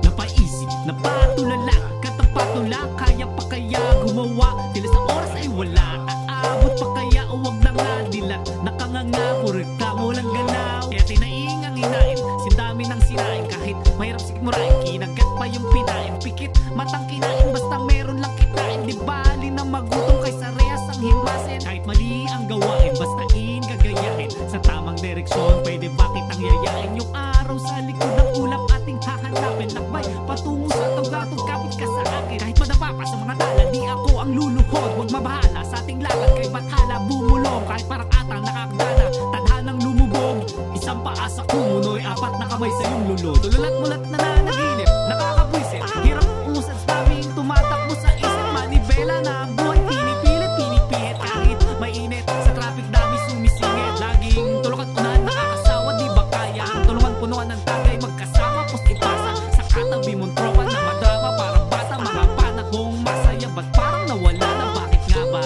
Napaisip, napatulala, katapatula, kaya pa kaya gumawa? Tila sa oras ay wala, aabot pa kaya o wag na nga dilat? Nakanganga, puro reklamo lang galaw. Kaya tinaingang hinain, sindami ng sinain. Kahit mahirap sikmurain, kinagat pa yung pinain. Pikit, matang kinain, basta meron lang kitain. Di bali na magutom kaysa rehas ang himasin. Kahit mali ang gawain, basta gagayahin. Sa tamang direksyon, pwede ba kitang yayain? Yung araw sa likod ng ulap ating hahanapin. Lakbay, patungo sa tugatog, kapit ka sa akin. Kahit madapa pa sa mga tala, di ako ang luluhod. Huwag mabahala sa ating lakad, kay bathala bumulong. Kahit parang atang nakakdana, tadhanang lumubog. Isang paa sa kumunoy, apat na kamay sa iyong lulod. Tululat-mulat na nanaginip, nakakabwisit. Hirap usad sa daming tumatakbo sa isip. Manibela na ang buhay, pinipilit, pinipihit. Kahit mainit, sa traffic dami sumisingit. Laging tulog at unahan, nakakasawa, di ba kaya? Tulungan punuan ng tagay, magkasama, post ipasa. Sa katabi mong tropa na madama, parang bata. Mga panahong masaya, ba't parang nawala na? Bakit nga ba?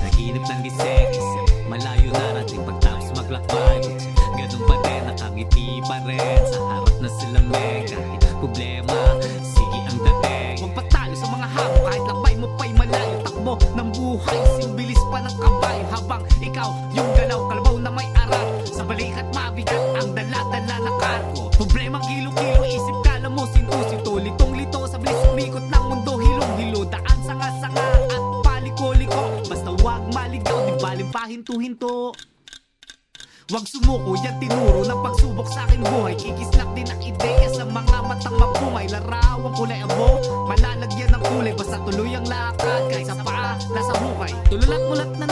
Naginip ng gising, malayo na natin pagtapos maglakbay. Ganun pa din, nakangiti pa rin sa harap na salamin. Kahit problema, sige ang dating. Huwag patalo sa mga hamon, kahit lakbay mo pa'y malayo. Takbo ng buhay, simbilis pa ng kabayo. Habang ikaw yung galaw, kalabaw na may aral. Sa balikat mabigat ang dala-dala na kargo. Problemang kilo-kilo, isip kala mo sinto-sinto. Litong-lito sa bilis umikot ng mundo. Hilong-hilo, daan sanga-sanga at paliko-liko. Basta wag maligaw, di baling pahinto-hinto. Wag sumuko, yan tinuro ng pagsubok sa aking buhay. Kikislap din ang ideya sa mga matang mapungay. Larawang kulay abo, malalagyan ng kulay. Basta tuloy ang lakad, kahit sa paa, nasa hukay. Tululat-mulat na